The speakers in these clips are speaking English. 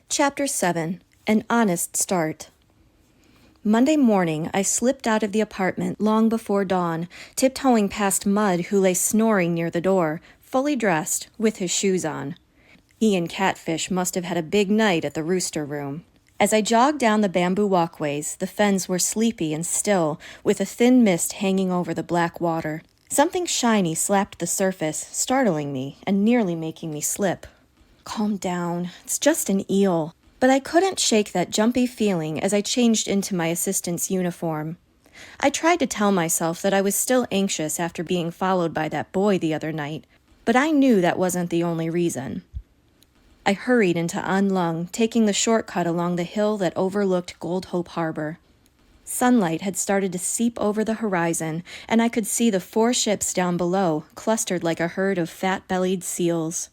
Chapter 7. An Honest Start. Monday morning, I slipped out of the apartment long before dawn, tiptoeing past Mud, who lay snoring near the door, fully dressed, with his shoes on. He and Catfish must have had a big night at the Rooster Room. As I jogged down the bamboo walkways, the fens were sleepy and still, with a thin mist hanging over the black water. Something shiny slapped the surface, startling me and nearly making me slip. Calm down, it's just an eel. But I couldn't shake that jumpy feeling as I changed into my assistant's uniform. I tried to tell myself that I was still anxious after being followed by that boy the other night, but I knew that wasn't the only reason. I hurried into An Lung, taking the shortcut along the hill that overlooked Gold Hope Harbor. Sunlight had started to seep over the horizon, and I could see the 4 ships down below, clustered like a herd of fat-bellied seals.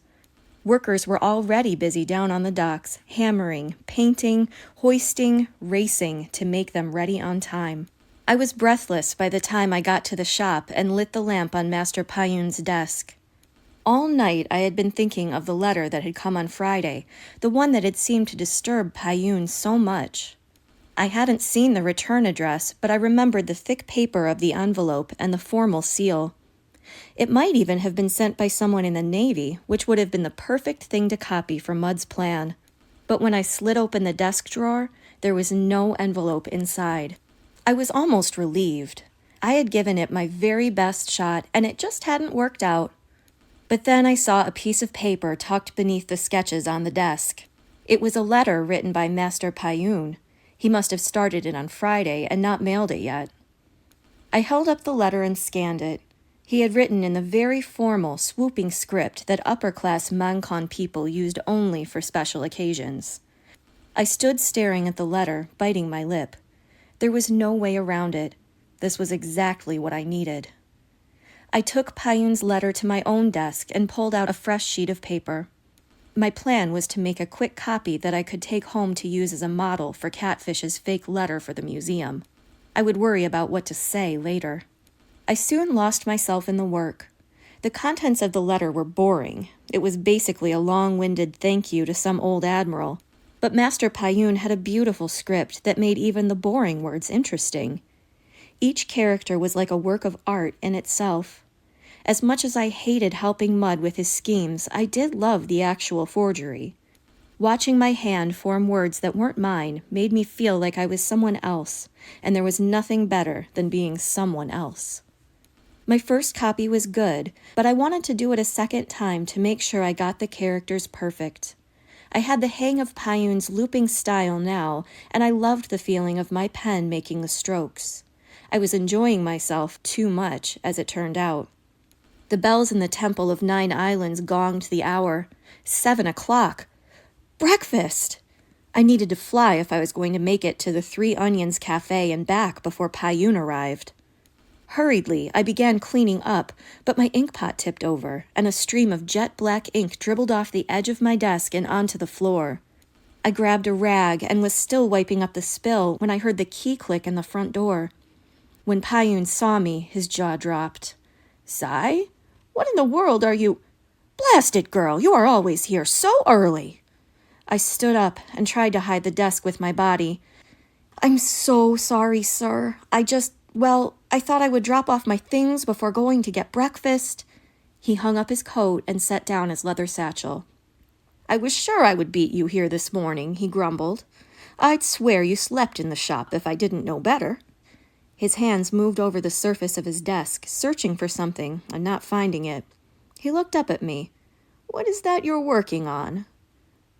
Workers were already busy down on the docks, hammering, painting, hoisting, racing to make them ready on time. I was breathless by the time I got to the shop and lit the lamp on Master Payun's desk. All night I had been thinking of the letter that had come on Friday, the one that had seemed to disturb Payun so much. I hadn't seen the return address, but I remembered the thick paper of the envelope and the formal seal. It might even have been sent by someone in the Navy, which would have been the perfect thing to copy for Mud's plan. But when I slid open the desk drawer, there was no envelope inside. I was almost relieved. I had given it my very best shot, and it just hadn't worked out. But then I saw a piece of paper tucked beneath the sketches on the desk. It was a letter written by Master Payun. He must have started it on Friday and not mailed it yet. I held up the letter and scanned it. He had written in the very formal, swooping script that upper-class Mancon people used only for special occasions. I stood staring at the letter, biting my lip. There was no way around it. This was exactly what I needed. I took Payun's letter to my own desk and pulled out a fresh sheet of paper. My plan was to make a quick copy that I could take home to use as a model for Catfish's fake letter for the museum. I would worry about what to say later. I soon lost myself in the work. The contents of the letter were boring. It was basically a long-winded thank you to some old admiral. But Master Payun had a beautiful script that made even the boring words interesting. Each character was like a work of art in itself. As much as I hated helping Mud with his schemes, I did love the actual forgery. Watching my hand form words that weren't mine made me feel like I was someone else, and there was nothing better than being someone else. My first copy was good, but I wanted to do it a second time to make sure I got the characters perfect. I had the hang of Payun's looping style now, and I loved the feeling of my pen making the strokes. I was enjoying myself too much, as it turned out. The bells in the Temple of 9 Islands gonged the hour. 7 o'clock! Breakfast! I needed to fly if I was going to make it to the 3 Onions Cafe and back before Payun arrived. Hurriedly, I began cleaning up, but my inkpot tipped over, and a stream of jet-black ink dribbled off the edge of my desk and onto the floor. I grabbed a rag and was still wiping up the spill when I heard the key click in the front door. When Payun saw me, his jaw dropped. "Sai? What in the world are you—" "Blast it, girl, you are always here so early." I stood up and tried to hide the desk with my body. "I'm so sorry, sir. I thought I would drop off my things before going to get breakfast." He hung up his coat and set down his leather satchel. "I was sure I would beat you here this morning," he grumbled. "I'd swear you slept in the shop if I didn't know better." His hands moved over the surface of his desk, searching for something and not finding it. He looked up at me. "What is that you're working on?"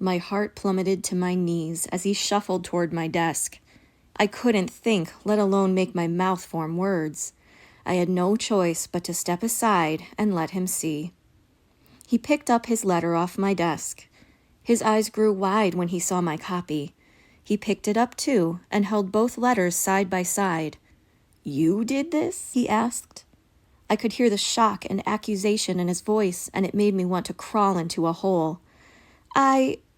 My heart plummeted to my knees as he shuffled toward my desk. I couldn't think, let alone make my mouth form words. I had no choice but to step aside and let him see. He picked up his letter off my desk. His eyes grew wide when he saw my copy. He picked it up too and held both letters side by side. "You did this?" he asked. I could hear the shock and accusation in his voice, and it made me want to crawl into a hole.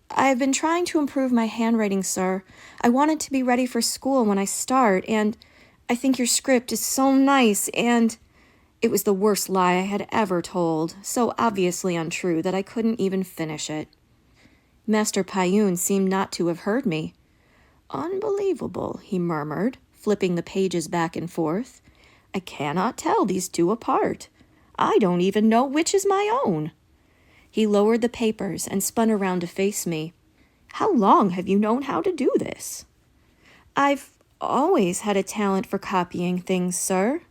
I've been trying to improve my handwriting, sir. I wanted to be ready for school when I start, and I think your script is so nice, and—" It was the worst lie I had ever told, so obviously untrue that I couldn't even finish it. Master Payun seemed not to have heard me. "Unbelievable," he murmured, flipping the pages back and forth. "I cannot tell these two apart. I don't even know which is my own." He lowered the papers and spun around to face me. "How long have you known how to do this?" "I've always had a talent for copying things, sir."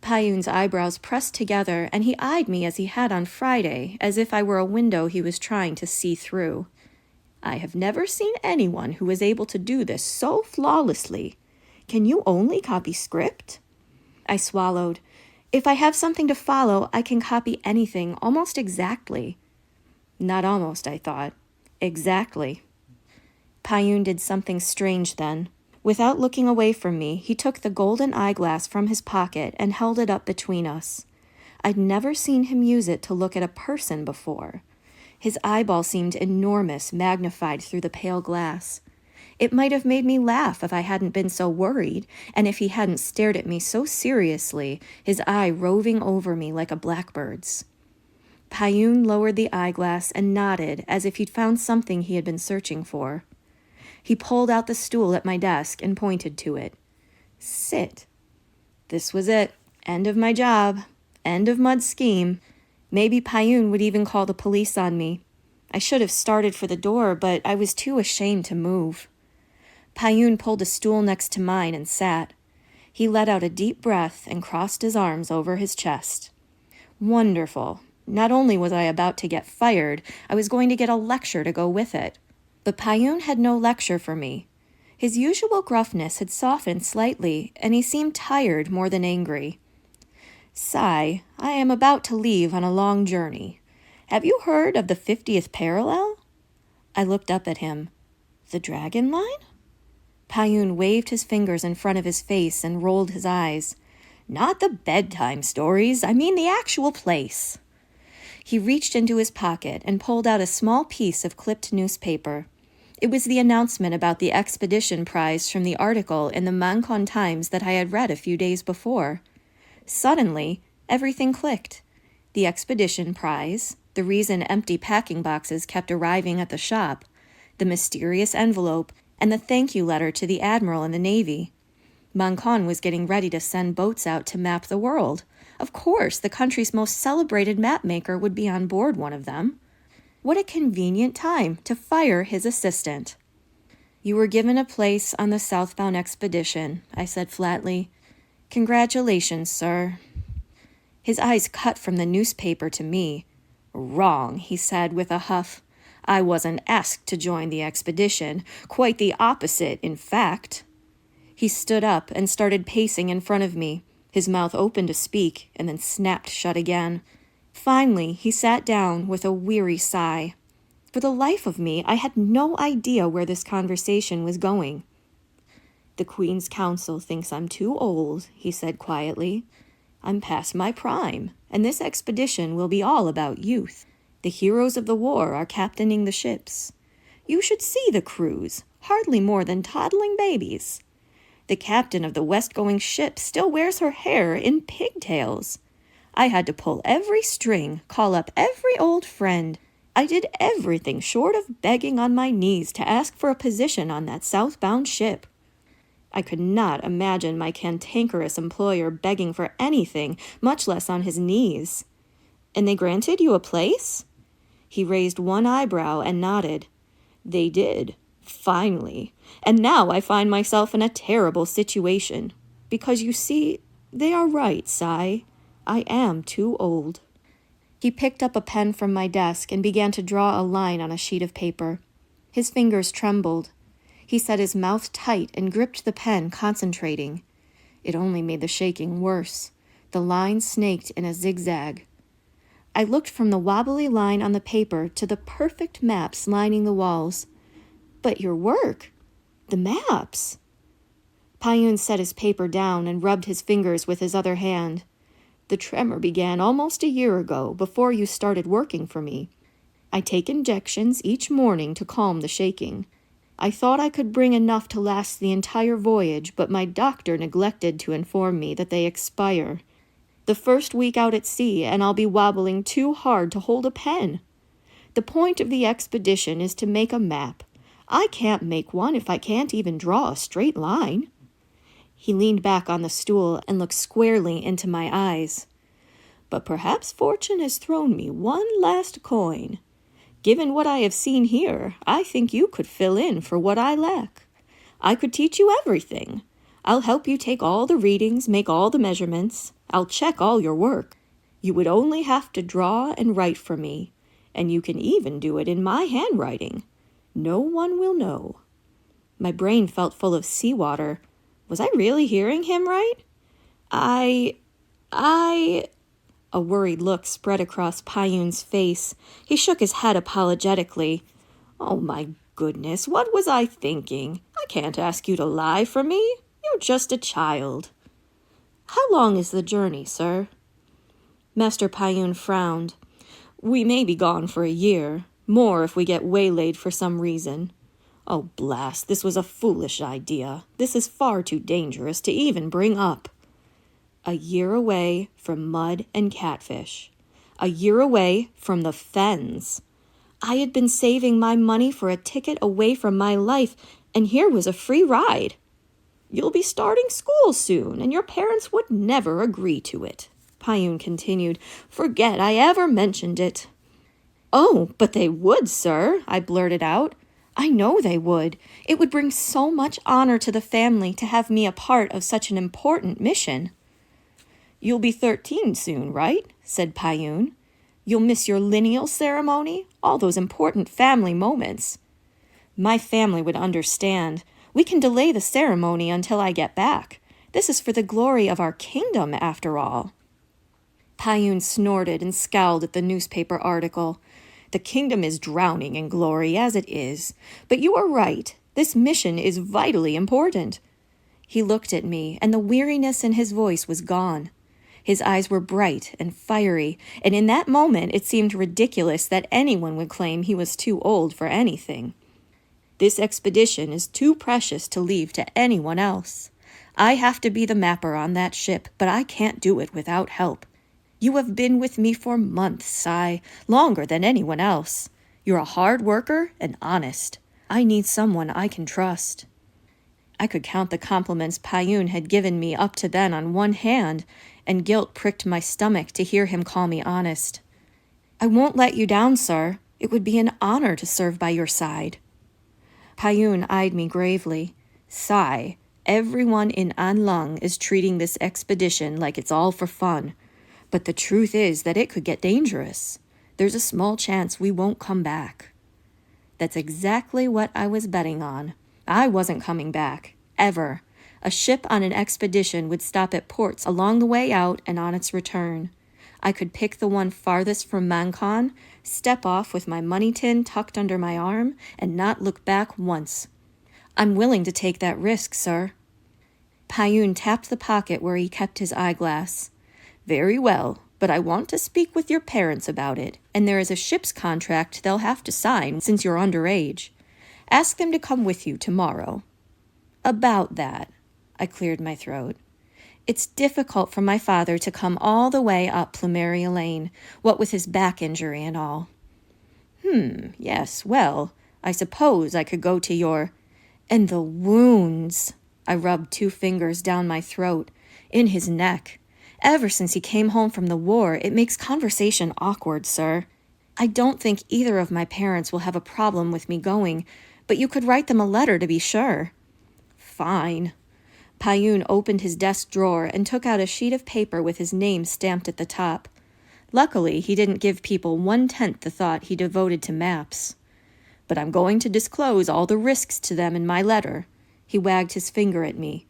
Payun's eyebrows pressed together, and he eyed me as he had on Friday, as if I were a window he was trying to see through. "I have never seen anyone who was able to do this so flawlessly. Can you only copy script?" I swallowed. "If I have something to follow, I can copy anything almost exactly." Not almost, I thought. Exactly. Payun did something strange then. Without looking away from me, he took the golden eyeglass from his pocket and held it up between us. I'd never seen him use it to look at a person before. His eyeball seemed enormous, magnified through the pale glass. It might have made me laugh if I hadn't been so worried, and if he hadn't stared at me so seriously, his eye roving over me like a blackbird's. Payun lowered the eyeglass and nodded as if he'd found something he had been searching for. He pulled out the stool at my desk and pointed to it. "Sit." This was it. End of my job. End of Mud's scheme. Maybe Payun would even call the police on me. I should have started for the door, but I was too ashamed to move. Payun pulled a stool next to mine and sat. He let out a deep breath and crossed his arms over his chest. Wonderful. Not only was I about to get fired, I was going to get a lecture to go with it. But Payun had no lecture for me. His usual gruffness had softened slightly, and he seemed tired more than angry. "Sai, I am about to leave on a long journey. Have you heard of the 50th parallel?" I looked up at him. "The dragon line?" Payun waved his fingers in front of his face and rolled his eyes. "Not the bedtime stories, I mean the actual place." He reached into his pocket and pulled out a small piece of clipped newspaper. It was the announcement about the expedition prize from the article in the Mancon Times that I had read a few days before. Suddenly, everything clicked. The expedition prize, the reason empty packing boxes kept arriving at the shop, the mysterious envelope, and the thank you letter to the Admiral in the Navy. Mancon was getting ready to send boats out to map the world. Of course, the country's most celebrated mapmaker would be on board one of them. What a convenient time to fire his assistant. "You were given a place on the southbound expedition," I said flatly. "Congratulations, sir." His eyes cut from the newspaper to me. "Wrong," he said with a huff. "I wasn't asked to join the expedition. Quite the opposite, in fact." He stood up and started pacing in front of me. His mouth opened to speak and then snapped shut again. Finally, he sat down with a weary sigh. For the life of me, I had no idea where this conversation was going. "The Queen's Council thinks I'm too old," he said quietly. "I'm past my prime, and this expedition will be all about youth. The heroes of the war are captaining the ships. You should see the crews, hardly more than toddling babies. The captain of the west-going ship still wears her hair in pigtails. I had to pull every string, call up every old friend. I did everything short of begging on my knees to ask for a position on that southbound ship. I could not imagine my cantankerous employer begging for anything, much less on his knees. And they granted you a place?" He raised one eyebrow and nodded. "They did. Finally. And now I find myself in a terrible situation. Because you see, they are right, Sai. I am too old." He picked up a pen from my desk and began to draw a line on a sheet of paper. His fingers trembled. He set his mouth tight and gripped the pen, concentrating. It only made the shaking worse. The line snaked in a zigzag. I looked from the wobbly line on the paper to the perfect maps lining the walls. "But your work, the maps." Payun set his paper down and rubbed his fingers with his other hand. "The tremor began almost a year ago, before you started working for me. I take injections each morning to calm the shaking. I thought I could bring enough to last the entire voyage, but my doctor neglected to inform me that they expire. The first week out at sea, and I'll be wobbling too hard to hold a pen. The point of the expedition is to make a map. I can't make one if I can't even draw a straight line." He leaned back on the stool and looked squarely into my eyes. "But perhaps fortune has thrown me one last coin. Given what I have seen here, I think you could fill in for what I lack. I could teach you everything. I'll help you take all the readings, make all the measurements. I'll check all your work. You would only have to draw and write for me, and you can even do it in my handwriting. No one will know." My brain felt full of seawater. Was I really hearing him right? I... A worried look spread across Payun's face. He shook his head apologetically. "Oh, my goodness, what was I thinking? I can't ask you to lie for me. You're just a child." "How long is the journey, sir?" Master Payun frowned. "We may be gone for a year. More if we get waylaid for some reason." "Oh, blast, this was a foolish idea. This is far too dangerous to even bring up." A year away from mud and catfish. A year away from the fens. I had been saving my money for a ticket away from my life, and here was a free ride. "You'll be starting school soon, and your parents would never agree to it," Payun continued. "Forget I ever mentioned it." "Oh, but they would, sir," I blurted out. "I know they would. It would bring so much honor to the family to have me a part of such an important mission." "You'll be 13 soon, right?" said Payun. "You'll miss your lineal ceremony, all those important family moments." "My family would understand. We can delay the ceremony until I get back. This is for the glory of our kingdom, after all." Payun snorted and scowled at the newspaper article. "The kingdom is drowning in glory as it is. But you are right. This mission is vitally important." He looked at me, and the weariness in his voice was gone. His eyes were bright and fiery, and in that moment it seemed ridiculous that anyone would claim he was too old for anything. "This expedition is too precious to leave to anyone else. I have to be the mapper on that ship, but I can't do it without help. You have been with me for months, Sai, longer than anyone else. You're a hard worker and honest. I need someone I can trust." I could count the compliments Payun had given me up to then on one hand, and guilt pricked my stomach to hear him call me honest. "I won't let you down, sir. It would be an honor to serve by your side." Payun eyed me gravely. "Sai, everyone in Anlung is treating this expedition like it's all for fun. But the truth is that it could get dangerous. There's a small chance we won't come back." That's exactly what I was betting on. I wasn't coming back, ever. A ship on an expedition would stop at ports along the way out and on its return. I could pick the one farthest from Mancon, step off with my money tin tucked under my arm, and not look back once. "I'm willing to take that risk, sir." Payun tapped the pocket where he kept his eyeglass. "Very well, but I want to speak with your parents about it, and there is a ship's contract they'll have to sign since you're underage. Ask them to come with you tomorrow." "About that," I cleared my throat. "It's difficult for my father to come all the way up Plumeria Lane, what with his back injury and all." Yes, well, I suppose I could go to your—" "And the wounds," I rubbed 2 fingers down my throat, "in his neck. Ever since he came home from the war, it makes conversation awkward, sir. I don't think either of my parents will have a problem with me going, but you could write them a letter to be sure." "Fine." Payun opened his desk drawer and took out a sheet of paper with his name stamped at the top. Luckily, he didn't give people 1/10 the thought he devoted to maps. "But I'm going to disclose all the risks to them in my letter." He wagged his finger at me.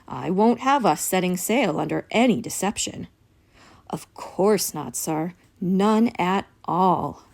"I won't have us setting sail under any deception." "Of course not, sir. None at all."